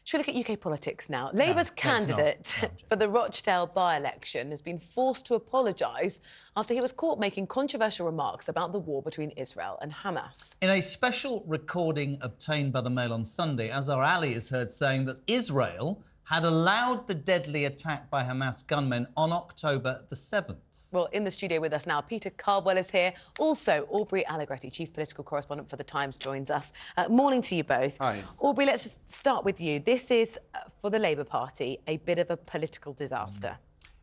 Should we look at UK politics now? Labour's candidate for the Rochdale by-election has been forced to apologise after he was caught making controversial remarks about the war between Israel and Hamas. In a special recording obtained by the Mail on Sunday, Azhar Ali is heard saying that Israel had allowed the deadly attack by Hamas gunmen on October the 7th. Well, in the studio with us now, Peter Cardwell is here. Also, Aubrey Allegretti, Chief Political Correspondent for The Times, joins us. Morning to you both. Hi. Aubrey, let's just start with you. This is, for the Labour Party, a bit of a political disaster.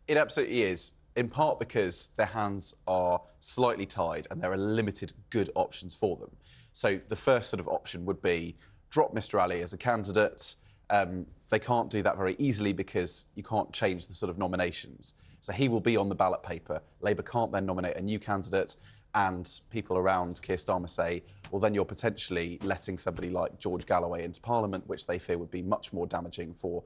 It absolutely is, in part because their hands are slightly tied and there are limited good options for them. So the first sort of option would be drop Mr Ali as a candidate. They can't do that very easily because you can't change the sort of nominations. So he will be on the ballot paper. Labour can't then nominate a new candidate, and people around Keir Starmer say, well, then you're potentially letting somebody like George Galloway into Parliament, which they fear would be much more damaging for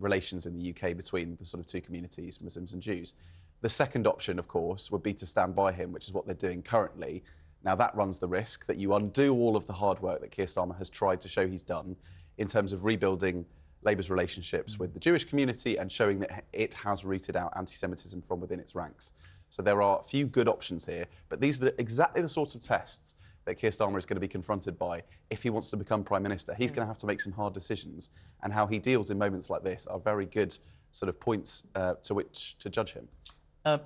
relations in the UK between the sort of two communities, Muslims and Jews. The second option, of course, would be to stand by him, which is what they're doing currently. Now, that runs the risk that you undo all of the hard work that Keir Starmer has tried to show he's done in terms of rebuilding Labour's relationships with the Jewish community and showing that it has rooted out anti-Semitism from within its ranks. So there are a few good options here, but these are exactly the sorts of tests that Keir Starmer is going to be confronted by if he wants to become Prime Minister. He's going to have to make some hard decisions, and how he deals in moments like this are very good sort of points to which to judge him.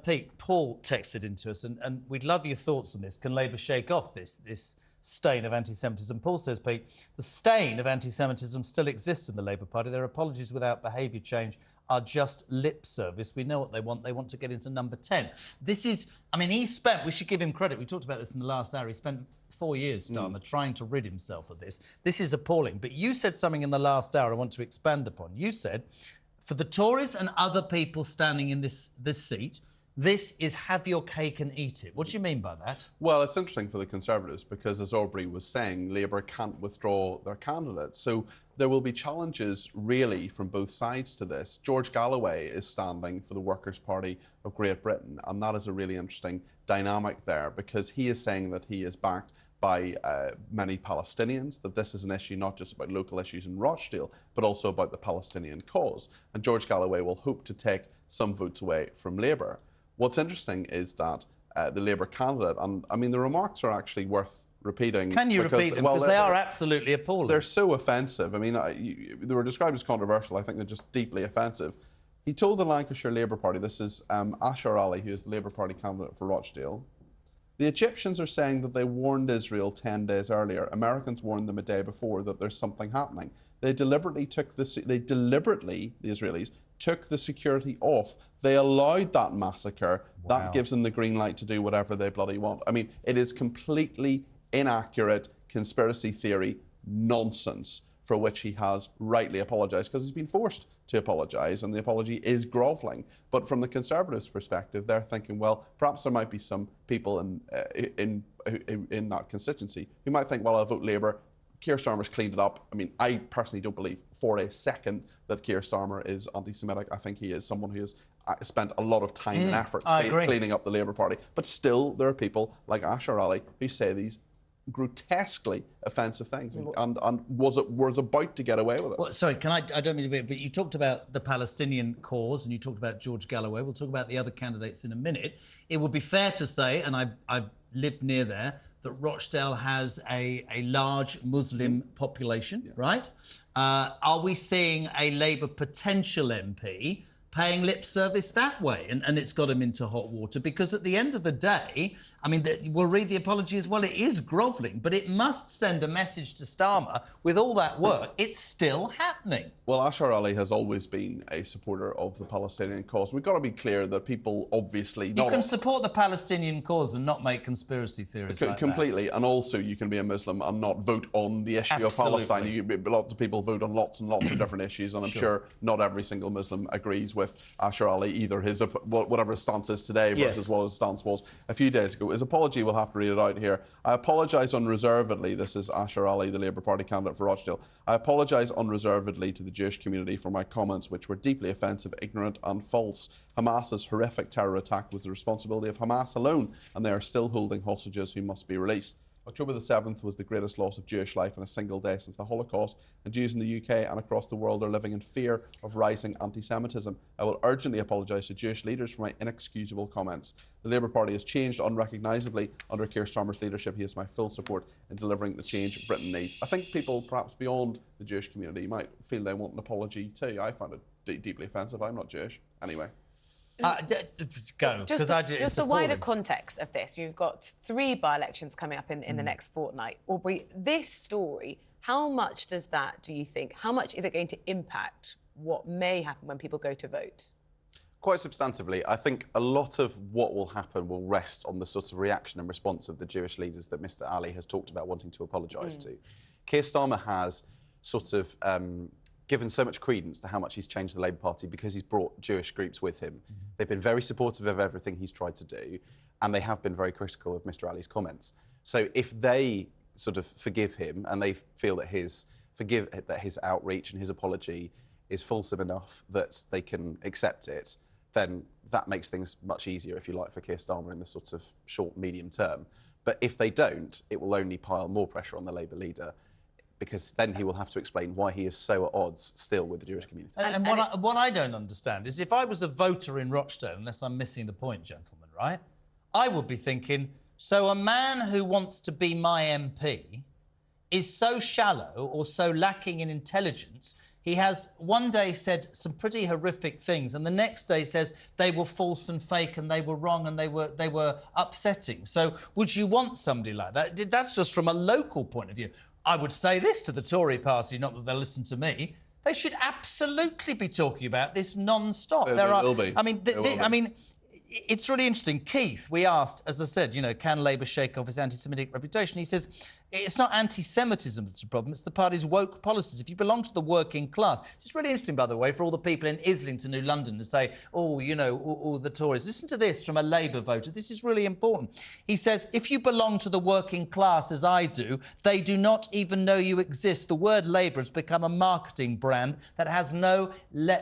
Pete, Paul texted into us, and we'd love your thoughts on this. Can Labour shake off this stain of anti-Semitism? Paul says, Pete, the stain of anti-Semitism still exists in the Labour Party. Their apologies without behaviour change are just lip service. We know what they want. They want to get into number 10. This is, I mean, we should give him credit. We talked about this in the last hour. He spent 4 years, Starmer, trying to rid himself of this. This is appalling. But you said something in the last hour I want to expand upon. You said, for the Tories and other people standing in this seat, this is have your cake and eat it. What do you mean by that? Well, it's interesting for the Conservatives because, as Aubrey was saying, Labour can't withdraw their candidates. So there will be challenges, really, from both sides to this. George Galloway is standing for the Workers' Party of Great Britain, and that is a really interesting dynamic there because he is saying that he is backed by many Palestinians, that this is an issue not just about local issues in Rochdale, but also about the Palestinian cause. And George Galloway will hope to take some votes away from Labour. What's interesting is that the Labour candidate, and I mean, the remarks are actually worth repeating. Can you repeat them? Because they are absolutely appalling. They're so offensive. I mean, they were described as controversial. I think they're just deeply offensive. He told the Lancashire Labour Party, this is Azhar Ali, who is the Labour Party candidate for Rochdale, the Egyptians are saying that they warned Israel 10 days earlier. Americans warned them a day before that there's something happening. The Israelis, took the security off. They allowed that massacre. Wow. That gives them the green light to do whatever they bloody want. I mean, it is completely inaccurate conspiracy theory nonsense for which he has rightly apologised because he's been forced to apologise and the apology is grovelling. But from the Conservatives' perspective, they're thinking, well, perhaps there might be some people in that constituency who might think, well, I'll vote Labour. Keir Starmer's cleaned it up. I mean, I personally don't believe for a second that Keir Starmer is anti-Semitic. I think he is someone who has spent a lot of time and effort cleaning up the Labour Party. But still, there are people like Azhar Ali who say these grotesquely offensive things and was about to get away with it. Well, sorry, I don't mean to be, but you talked about the Palestinian cause and you talked about George Galloway. We'll talk about the other candidates in a minute. It would be fair to say, and I've lived near there, that Rochdale has a large Muslim population, right? Are we seeing a Labour potential MP paying lip service that way? And it's got him into hot water because at the end of the day, I mean, we'll read the apology as well. It is grovelling, but it must send a message to Starmer with all that work. It's still happening. Well, Azhar Ali has always been a supporter of the Palestinian cause. We've got to be clear that people obviously... You can support the Palestinian cause and not make conspiracy theories like completely. That. And also you can be a Muslim and not vote on the issue of Palestine. Lots of people vote on lots and lots of different issues, and I'm sure not every single Muslim agrees with Azhar Ali, either whatever his stance is today versus what his stance was a few days ago. His apology, we'll have to read it out here. I apologise unreservedly. This is Azhar Ali, the Labour Party candidate for Rochdale. I apologise unreservedly to the Jewish community for my comments, which were deeply offensive, ignorant and false. Hamas's horrific terror attack was the responsibility of Hamas alone, and they are still holding hostages who must be released. October the 7th was the greatest loss of Jewish life in a single day since the Holocaust, and Jews in the UK and across the world are living in fear of rising anti-Semitism. I will urgently apologise to Jewish leaders for my inexcusable comments. The Labour Party has changed unrecognisably under Keir Starmer's leadership. He has my full support in delivering the change Britain needs. I think people, perhaps beyond the Jewish community, might feel they want an apology too. I find it deeply offensive. I'm not Jewish. Anyway. Go, because I do. Just a wider context of this. You've got 3 by-elections coming up in the next fortnight. Aubrey, this story, how much does that, do you think, how much is it going to impact what may happen when people go to vote? Quite substantively. I think a lot of what will happen will rest on the sort of reaction and response of the Jewish leaders that Mr Ali has talked about wanting to apologise to. Keir Starmer has sort of given so much credence to how much he's changed the Labour Party because he's brought Jewish groups with him. They've been very supportive of everything he's tried to do, and they have been very critical of Mr Ali's comments. So if they sort of forgive him and they feel that his outreach and his apology is fulsome enough that they can accept it, then that makes things much easier, if you like, for Keir Starmer in the sort of short, medium term. But if they don't, it will only pile more pressure on the Labour leader, because then he will have to explain why he is so at odds still with the Jewish community. And what I don't understand is if I was a voter in Rochdale, unless I'm missing the point, gentlemen, right, I would be thinking, so a man who wants to be my MP is so shallow or so lacking in intelligence, he has one day said some pretty horrific things and the next day says they were false and fake and they were wrong and they were upsetting. So would you want somebody like that? That's just from a local point of view. I would say this to the Tory party, not that they'll listen to me. They should absolutely be talking about this non-stop. They will be. I mean, it's really interesting. Keith, we asked, as I said, can Labour shake off its anti-Semitic reputation? He says, it's not anti-Semitism that's the problem, it's the party's woke policies. If you belong to the working class... It's really interesting, by the way, for all the people in Islington, New London, to say, all the Tories. Listen to this from a Labour voter. This is really important. He says, if you belong to the working class, as I do, they do not even know you exist. The word Labour has become a marketing brand that has no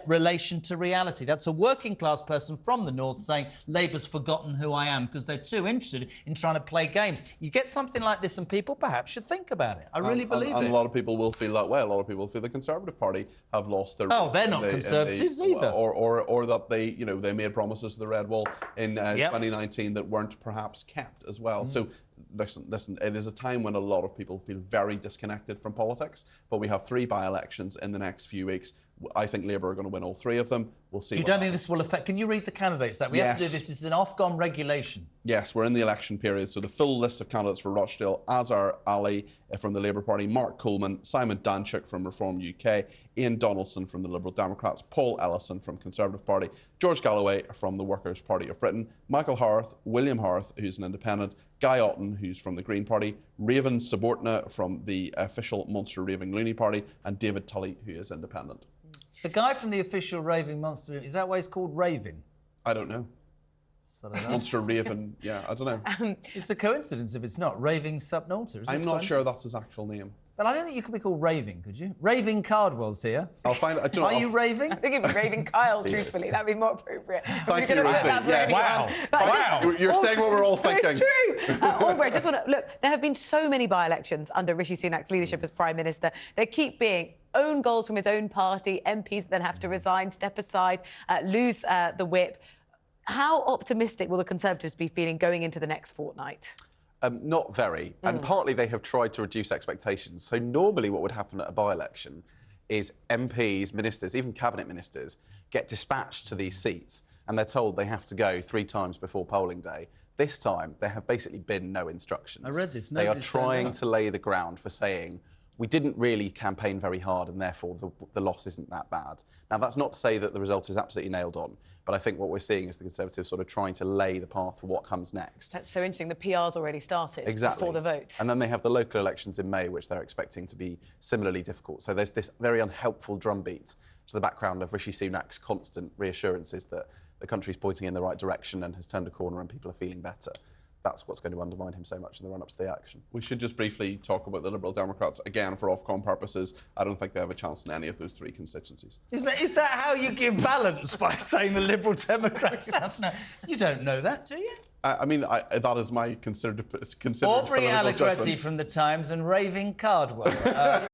relation to reality. That's a working class person from the north saying, Labour's forgotten who I am, because they're too interested in trying to play games. You get something like this and people perhaps should think about it. I really believe it. And a lot of people will feel that way. A lot of people feel the Conservative Party have lost their... Oh, they're not Conservatives either. Or that they made promises to the Red Wall in 2019 that weren't perhaps kept as well. So listen, it is a time when a lot of people feel very disconnected from politics, but we have 3 by-elections in the next few weeks. I think Labour are going to win all 3 of them. We'll see. You don't think this will affect... Can you read the candidates? That we have to do this. This is an off-gone regulation. Yes, we're in the election period. So the full list of candidates for Rochdale: Azhar Ali from the Labour Party, Mark Coleman, Simon Danchuk from Reform UK, Ian Donaldson from the Liberal Democrats, Paul Ellison from Conservative Party, George Galloway from the Workers' Party of Britain, Michael Howarth, William Howarth, who's an independent, Guy Otten, who's from the Green Party, Raven Subordina from the official Munster Raving Looney Party, and David Tully, who is independent. The guy from the official Raving Monster, is that why he's called Raving? I don't know. Monster Raven, yeah, I don't know. It's a coincidence if it's not. Raving Subnauta. I'm not sure that's his actual name. But I don't think you could be called Raving, could you? Raving Cardwell's here. I'll find it. Are you raving? I think it'd be Raving Kyle, truthfully. That'd be more appropriate. Thank you, Ruthie. Yes. Wow. You're saying what we're all thinking. It's true. Aubrey, I just want to... Look, there have been so many by-elections under Rishi Sunak's leadership as Prime Minister. There keep being own goals from his own party, MPs that then have to resign, step aside, lose the whip. How optimistic will the Conservatives be feeling going into the next fortnight? Not very. And partly they have tried to reduce expectations. So normally what would happen at a by-election is MPs, ministers, even cabinet ministers, get dispatched to these seats and they're told they have to go 3 times before polling day. This time, there have basically been no instructions. I read this. They are trying to lay the ground for saying, we didn't really campaign very hard and therefore the loss isn't that bad. Now, that's not to say that the result is absolutely nailed on, but I think what we're seeing is the Conservatives sort of trying to lay the path for what comes next. That's so interesting. The PR's already started before the vote. And then they have the local elections in May, which they're expecting to be similarly difficult. So there's this very unhelpful drumbeat to the background of Rishi Sunak's constant reassurances that the country's pointing in the right direction and has turned a corner and people are feeling better. That's what's going to undermine him so much in the run-up to the election. We should just briefly talk about the Liberal Democrats. Again, for Ofcom purposes, I don't think they have a chance in any of those 3 constituencies. Is that how you give balance, by saying the Liberal Democrats have no... You don't know that, do you? I mean, that is my considered Aubrey political Allegretti judgment. from The Times and raving Cardwell.